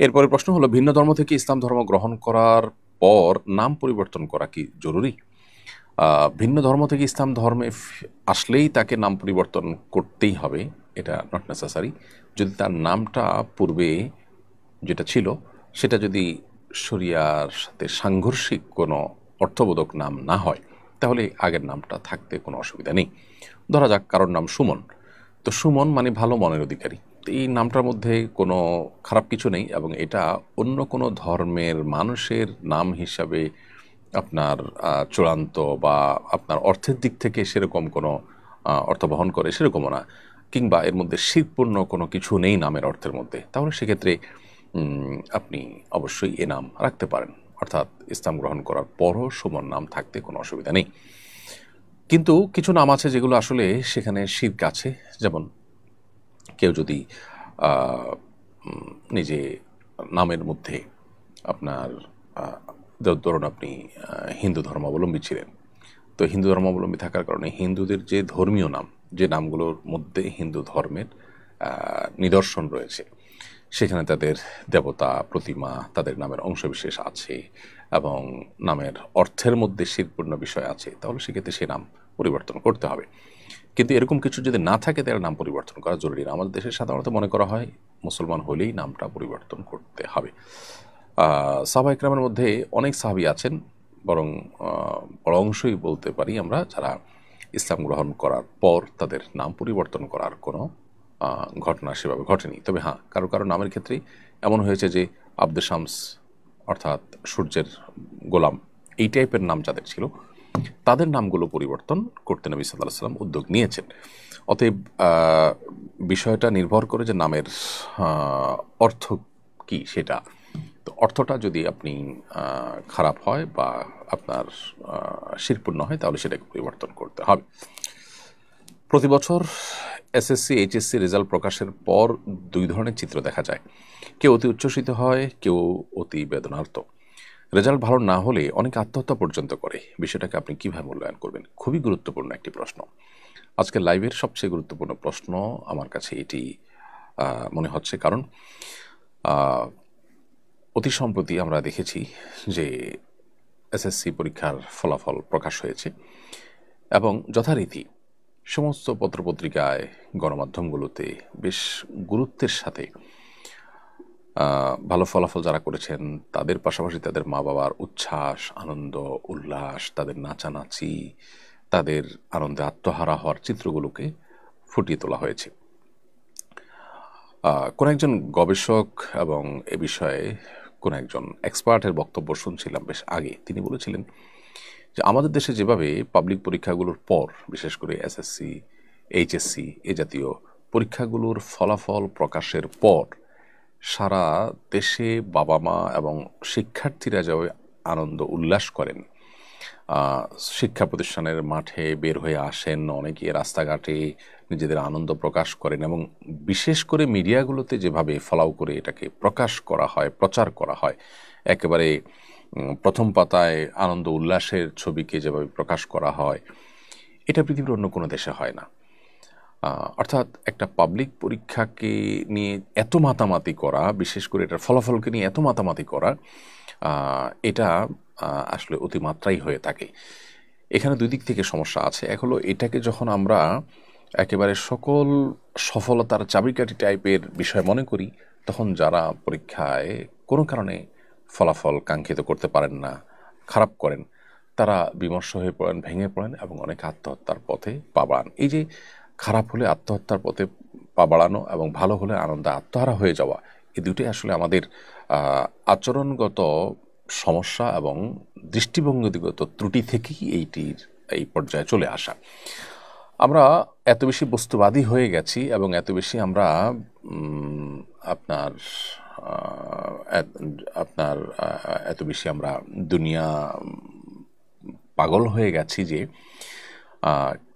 এরপরের প্রশ্ন হলো, ভিন্ন ধর্ম থেকে ইসলাম ধর্ম গ্রহণ করার পর নাম পরিবর্তন করা কি জরুরি? ভিন্ন ধর্ম থেকে ইসলাম ধর্মে আসলেই তাকে নাম পরিবর্তন করতেই হবে, এটা নট নেসেসারি। যদি তার নামটা পূর্বে যেটা ছিল সেটা যদি শরিয়ার সাথে সাংঘর্ষিক কোনো অর্থবোধক নাম না হয়, তাহলে আগের নামটা থাকতে কোনো অসুবিধা নেই। ধরা যাক কারোর নাম সুমন, তো সুমন মানে ভালো মনের অধিকারী। তো এই নামটার মধ্যে কোনো খারাপ কিছু নেই, এবং এটা অন্য কোনো ধর্মের মানুষের নাম হিসাবে আপনার চূড়ান্ত বা আপনার অর্থের দিক থেকে সেরকম কোনো অর্থ বহন করে সেরকমও না, কিংবা এর মধ্যে শিরপূর্ণ কোনো কিছু নেই নামের অর্থের মধ্যে, তাহলে সেক্ষেত্রে আপনি অবশ্যই এ নাম রাখতে পারেন। অর্থাৎ ইসলাম গ্রহণ করার পরও সুমন নাম থাকতে কোনো অসুবিধা নেই। কিন্তু কিছু নাম আছে যেগুলো আসলে সেখানে শিরক আছে। যেমন কেউ যদি আহ, নিজে নামের মধ্যে আপনার ধরুন আপনি হিন্দু ধর্মাবলম্বী ছিলেন, তো হিন্দু ধর্মাবলম্বী থাকার কারণে হিন্দুদের যে ধর্মীয় নাম, যে নামগুলোর মধ্যে হিন্দু ধর্মের নিদর্শন রয়েছে, সেখানে তাদের দেবতা প্রতিমা, তাদের নামের অংশবিশেষ আছে এবং নামের অর্থের মধ্যে শিরপূর্ণ বিষয় আছে, তাহলে সেক্ষেত্রে সে নাম পরিবর্তন করতে হবে। কিন্তু এরকম কিছু যদি না থাকে তাহলে নাম পরিবর্তন করা জরুরি না। আমাদের দেশে সাধারণত মনে করা হয় মুসলমান হলেই নামটা পরিবর্তন করতে হবে। সাহাবা ইকরামের মধ্যে অনেক সাহাবী আছেন, বরং বড় অংশই বলতে পারি আমরা, যারা ইসলাম গ্রহণ করার পর তাদের নাম পরিবর্তন করার কোনো ঘটনা সেভাবে ঘটেনি। তবে হ্যাঁ, কারো কারো নামের ক্ষেত্রে এমন হয়েছে যে আব্দুল শামস অর্থাৎ সূর্যের গোলাম, এই টাইপের নাম যাদের ছিল তাদের নামগুলো পরিবর্তন করতে নবী সাল্লাল্লাহু আলাইহি ওয়াসাল্লাম উদ্যোগ নিয়েছেন। অতএব বিষয়টা নির্ভর করে যে নামের অর্থ কি সেটা। তো অর্থটা যদি আপনি খারাপ হয় বা আপনার শিরপূর্ণ হয়, তাহলে সেটাকে পরিবর্তন করতে হবে। প্রতি বছর এসএসসি এইচএসসি রেজাল্ট প্রকাশের পর দুই ধরনের চিত্র দেখা যায়। কেউ অতি উচ্ছ্বসিত হয়, কেউ অতি বেদনার্ত। রেজাল্ট ভালো না হলে অনেকে আত্মহত্যা পর্যন্ত করে। বিষয়টাকে আপনি কিভাবে মূল্যায়ন করবেন? খুবই গুরুত্বপূর্ণ একটি প্রশ্ন। আজকের লাইভের সবচেয়ে গুরুত্বপূর্ণ প্রশ্ন আমার কাছে এটি মনে হচ্ছে, কারণ অতি সম্প্রতি আমরা দেখেছি যে এসএসসি পরীক্ষার ফলাফল প্রকাশ হয়েছে এবং যথারীতি সমস্ত পত্রপত্রিকায়, গণমাধ্যমগুলোতে বেশ গুরুত্বের সাথে ভালো ফলাফল যারা করেছেন তাদের পাশাপাশি তাদের মা বাবার উচ্ছ্বাস, আনন্দ, উল্লাস, তাদের নাচানাচি, তাদের আনন্দে আত্মহারা হওয়ার চিত্রগুলোকে ফুটিয়ে তোলা হয়েছে। কোন একজন গবেষক এবং এ বিষয়ে কোন একজন এক্সপার্টের বক্তব্য শুনছিলাম বেশ আগে। তিনি বলেছিলেন যে আমাদের দেশে যেভাবে পাবলিক পরীক্ষাগুলোর পর, বিশেষ করে এসএসসি, এইচএসসি এ জাতীয় পরীক্ষাগুলোর ফলাফল প্রকাশের পর সারা দেশে বাবা মা এবং শিক্ষার্থীরা যেভাবে আনন্দ উল্লাস করেন, শিক্ষা প্রতিষ্ঠানের মাঠে বের হয়ে আসেন, অনেকে রাস্তাঘাটে নিজেদের আনন্দ প্রকাশ করেন, এবং বিশেষ করে মিডিয়াগুলোতে যেভাবে ফলাও করে এটাকে প্রকাশ করা হয়, প্রচার করা হয়, একেবারে প্রথম পাতায় আনন্দ উল্লাসের ছবিকে যেভাবে প্রকাশ করা হয়, এটা পৃথিবীর অন্য কোনো দেশে হয় না। অর্থাৎ একটা পাবলিক পরীক্ষাকে নিয়ে এত মাতামাতি করা, বিশেষ করে এটার ফলাফলকে নিয়ে এত মাতামাতি করা, এটা আসলে অতিমাত্রাই হয়ে থাকে। এখানে দুই দিক থেকে সমস্যা আছে। এক হলো, এটাকে যখন আমরা একেবারে সকল সফলতার চাবিকাঠি টাইপের বিষয় মনে করি, তখন যারা পরীক্ষায় কোনো কারণে ফলাফল কাঙ্ক্ষিত করতে পারেন না, খারাপ করেন, তারা বিমর্ষ হয়ে পড়েন, ভেঙে পড়েন এবং অনেকে আত্মহত্যার পথে পা বাড়ান। এই যে খারাপ হলে আত্মহত্যার পথে পা বাড়ানো এবং ভালো হলে আনন্দে আত্মহারা হয়ে যাওয়া, এই দুটোই আসলে আমাদের আচরণগত সমস্যা এবং দৃষ্টিভঙ্গিগত ত্রুটি থেকেই এই পর্যায়ে চলে আসা। আমরা এত বেশি বস্তুবাদী হয়ে গেছি এবং এত বেশি আমরা আপনার আপনার এত বেশি আমরা দুনিয়া পাগল হয়ে গেছি যে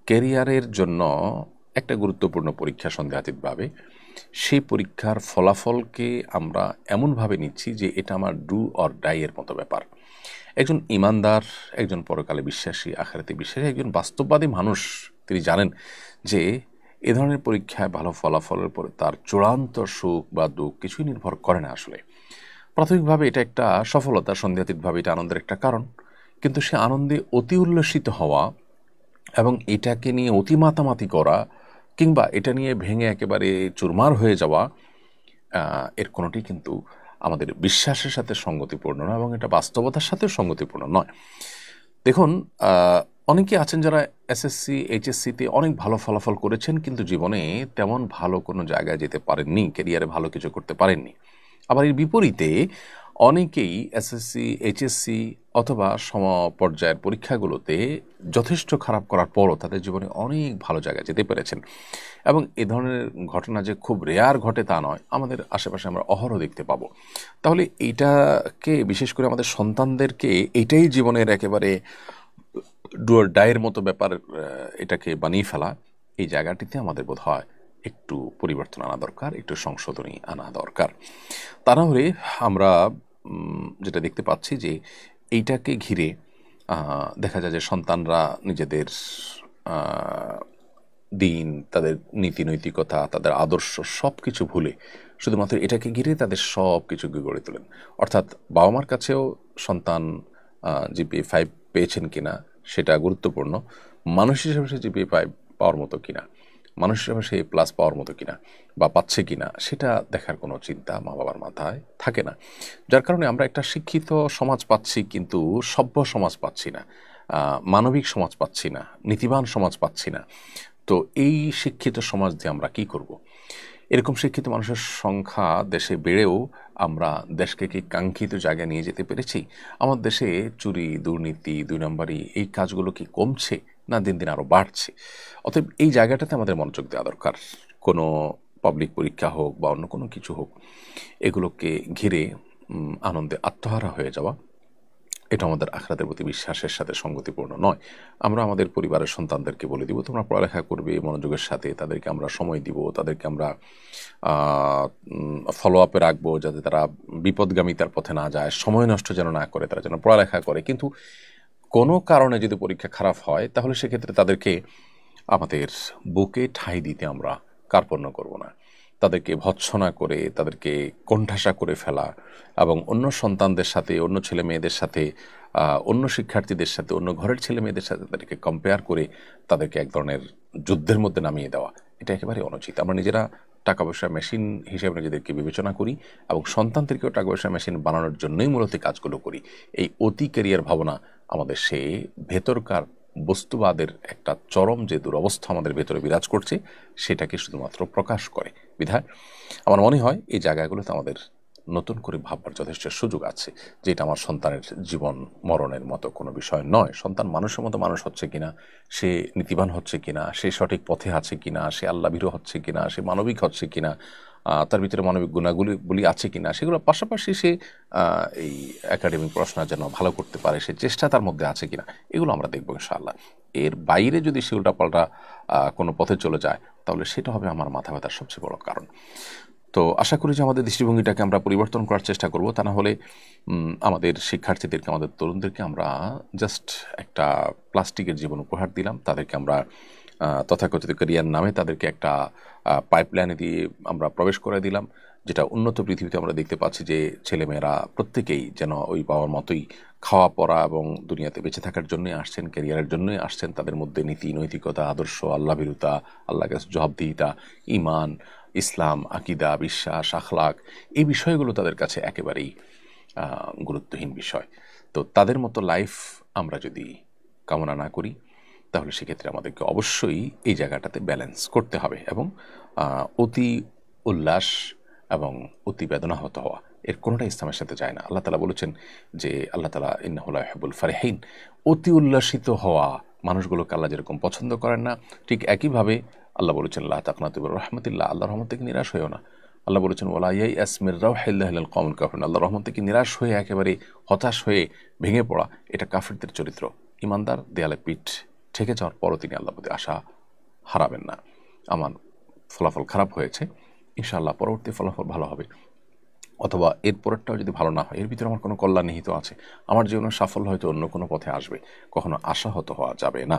ক্যারিয়ারের জন্য একটা গুরুত্বপূর্ণ পরীক্ষা সন্দেহাতীতভাবে, সেই পরীক্ষার ফলাফলকে আমরা এমনভাবে নিচ্ছি যে এটা আমার ডু অর ডাই এর মতো ব্যাপার। একজন ইমানদার, একজন পরকালে বিশ্বাসী, আখিরাতে বিশ্বাসী, একজন বাস্তববাদী মানুষ, তিনি জানেন যে এ ধরনের পরীক্ষায় ভালো ফলাফলের পরে তার চূড়ান্ত সুখ বা দুঃখ কিছুই নির্ভর করে না আসলে। প্রাথমিকভাবে এটা একটা সফলতা, সন্দেহাতীতভাবে এটা আনন্দের একটা কারণ, কিন্তু সে আনন্দে অতি উল্লসিত হওয়া এবং এটাকে নিয়ে অতি মাতামাতি করা কিংবা এটা নিয়ে ভেঙে একেবারে চুরমার হয়ে যাওয়া, এর কোনোটি কিন্তু আমাদের বিশ্বাসের সাথে সঙ্গতিপূর্ণ নয় এবং এটা বাস্তবতার সাথেও সঙ্গতিপূর্ণ নয়। দেখুন, অনেকে আছেন যারা এসএসসি এইচএসসিতে অনেক ভালো ফলাফল করেছেন কিন্তু জীবনে তেমন ভালো কোনো জায়গায় যেতে পারেননি, ক্যারিয়ারে ভালো কিছু করতে পারেননি। আবার এর বিপরীতে অনেকেই এসএসসি এইচএসসি অথবা সমপর্যায়ের পরীক্ষাগুলোতে যথেষ্ট খারাপ করার পরও তাদের জীবনে অনেক ভালো জায়গায় যেতে পেরেছেন। এবং এ ধরনের ঘটনা যে খুব রেয়ার ঘটে তা নয়, আমাদের আশেপাশে আমরা অহরহ দেখতে পাবো। তাহলে এইটাকে বিশেষ করে আমাদের সন্তানদেরকে এটাই জীবনের একেবারে ডুয়ার ডায়ের মতো ব্যাপার এটাকে বানিয়ে ফেলা, এই জায়গাটিতে আমাদের বোধ হয় একটু পরিবর্তন আনা দরকার, একটু সংশোধনী আনা দরকার। তা না হলে আমরা যেটা দেখতে পাচ্ছি যে এইটাকে ঘিরে দেখা যায় যে সন্তানরা নিজেদের দিন, তাদের নীতি নৈতিকতা, তাদের আদর্শ সব কিছু ভুলে শুধুমাত্র এটাকে ঘিরে তাদের সব কিছু গড়ে তোলেন। অর্থাৎ বাবা মার কাছেও সন্তান জিপিএ 5 পেয়েছেন কিনা সেটা গুরুত্বপূর্ণ, মানুষ হিসেবে সে জিপিএ 5 পাওয়ার মতো কিনা, মানুষ হিসেবে সে প্লাস পাওয়ার মতো কিনা বা পাচ্ছে কিনা সেটা দেখার কোনো চিন্তা মা বাবার মাথায় থাকে না। যার কারণে আমরা একটা শিক্ষিত সমাজ পাচ্ছি কিন্তু সভ্য সমাজ পাচ্ছি না, মানবিক সমাজ পাচ্ছি না, নীতিবান সমাজ পাচ্ছি না। তো এই শিক্ষিত সমাজ দিয়ে আমরা কি করব? এরকম শিক্ষিত মানুষের সংখ্যা দেশে বেড়েও আমরা দেশকে কি কাঙ্ক্ষিত জায়গায় নিয়ে যেতে পেরেছি? আমার দেশে চুরি, দুর্নীতি, 2 নম্বরি এই কাজগুলো কি কমছে না দিন দিন আরও বাড়ছে? অতএব এই জায়গাটাতে আমাদের মনোযোগ দেওয়া দরকার। কোনো পাবলিক পরীক্ষা হোক বা অন্য কোনো কিছু হোক, এগুলোকে ঘিরে আনন্দে আত্মহারা হয়ে যাওয়া, এটা আমাদের আখরাতের প্রতি বিশ্বাসের সাথে সঙ্গতিপূর্ণ নয়। আমরা আমাদের পরিবারের সন্তানদেরকে বলে দিব তোমরা পড়ালেখা করবে মনোযোগের সাথে, তাদেরকে আমরা সময় দিব, তাদেরকে আমরা ফলো আপে রাখবো যাতে তারা বিপদগামিতার পথে না যায়, সময় নষ্ট যেন না করে, তারা যেন পড়ালেখা করে। কিন্তু কোনো কারণে যদি পরীক্ষা খারাপ হয় তাহলে সেক্ষেত্রে তাদেরকে আমাদের বুকে ঠাঁই দিতে আমরা কার্পণ্য করব না। তাদেরকে ভৎসনা করে, তাদেরকে কোণঠাসা করে ফেলা এবং অন্য সন্তানদের সাথে, অন্য ছেলে মেয়েদের সাথে, অন্য শিক্ষার্থীদের সাথে, অন্য ঘরের ছেলে মেয়েদের সাথে তাদেরকে কম্পেয়ার করে তাদেরকে এক ধরনের যুদ্ধের মধ্যে নামিয়ে দেওয়া, এটা একেবারে অনুচিত। আমরা নিজেরা টাকা পয়সার মেশিন হিসেবে নিজেদেরকে বিবেচনা করি এবং সন্তানদেরকেও টাকা পয়সার মেশিন বানানোর জন্যই মূলত কাজগুলো করি। এই অতি ক্যারিয়ার ভাবনা আমাদের সে ভেতরকার বস্তুবাদের একটা চরম যে দুরবস্থা আমাদের ভেতরে বিরাজ করছে সেটাকে শুধুমাত্র প্রকাশ করে। বিধায় আমার মনে হয় এই জায়গাগুলোতে আমাদের নতুন করে ভাববার যথেষ্ট সুযোগ আছে যে এটা আমার সন্তানের জীবন মরণের মতো কোনো বিষয় নয়। সন্তান মানুষের মতো মানুষ হচ্ছে কিনা, সে নীতিবান হচ্ছে কিনা, সে সঠিক পথে আছে কিনা, সে আল্লাভীরু হচ্ছে কিনা, সে মানবিক হচ্ছে কিনা, তার ভিতরে মানবিক গুণাগুলি আছে কিনা, সেগুলোর পাশাপাশি সে এই একাডেমিক পড়াশোনা যেন ভালো করতে পারে সে চেষ্টা তার মধ্যে আছে কিনা, এগুলো আমরা দেখবো ইনশাআল্লাহ। এর বাইরে যদি সে উল্টাপাল্টা কোনো পথে চলে যায় তাহলে সেটা হবে আমার মাথা ব্যথার সবচেয়ে বড় কারণ। তো আশা করি যে আমাদের দৃষ্টিভঙ্গিটাকে আমরা পরিবর্তন করার চেষ্টা করব। তা না হলে আমাদের শিক্ষার্থীদেরকে, আমাদের তরুণদেরকে আমরা জাস্ট একটা প্লাস্টিকের জীবন উপহার দিলাম। তাদেরকে আমরা তথাকথিত ক্যারিয়ার নামে তাদেরকে একটা পাইপলাইনে দিয়ে আমরা প্রবেশ করে দিলাম, যেটা উন্নত পৃথিবীতে আমরা দেখতে পাচ্ছি যে ছেলেমেয়েরা প্রত্যেকেই যেন ওই বাবার মতোই খাওয়া পড়া এবং দুনিয়াতে বেঁচে থাকার জন্যই আসছেন, ক্যারিয়ারের জন্যই আসছেন। তাদের মধ্যে নীতি নৈতিকতা, আদর্শ, আল্লাভীরুতা, আল্লাহর কাছে জবাবদিহিতা, ঈমান, ইসলাম, আকিদা, বিশ্বাস, আখলাক, এই বিষয়গুলো তাদের কাছে একেবারেই গুরুত্বহীন বিষয়। তো তাদের মতো লাইফ আমরা যদি কামনা না করি তাহলে সেক্ষেত্রে আমাদেরকে অবশ্যই এই জায়গাটাতে ব্যালেন্স করতে হবে এবং অতি উল্লাস এবং অতি বেদনাহত হওয়া, এর কোনোটা ইসলামের সাথে যায় না। আল্লাহ তাআলা বলেছেন যে আল্লাহ তাআলা ইন্নাহু লা ইউহিব্বুল ফারিহিন, অতি উল্লাসিত হওয়া মানুষগুলোকে আল্লাহ যেরকম পছন্দ করেন না, ঠিক একইভাবে আল্লাহ বলেছেন লা তাকনাতু মির রাহমাতিল্লাহ, আল্লাহর রহমত থেকে নিরাশ হয়েও না। আল্লাহ বলেছেন ওয়ালা ইয়াইআস মির রাউহিল্লাহি ইল্লাল কওমুল কাফিরুন, আল্লাহর রহমত থেকে নিরাশ হয়ে একেবারে হতাশ হয়ে ভেঙে পড়া, এটা কাফিরদের চরিত্র। ইমানদার দেয়ালে পিঠ ঠেকে যাওয়ার পরও তিনি আল্লাহর প্রতি আশা হারাবেন না। আমার ফলাফল খারাপ হয়েছে, ইনশাআল্লাহ পরবর্তী ফলাফল ভালো হবে, অথবা এর পরেরটাও যদি ভালো না হয় এর ভিতরে আমার কোনো কল্যাণ নিহিত আছে। আমার জীবনের সাফল্য হয়তো অন্য কোনো পথে আসবে, কখনো আশাহত হওয়া যাবে না।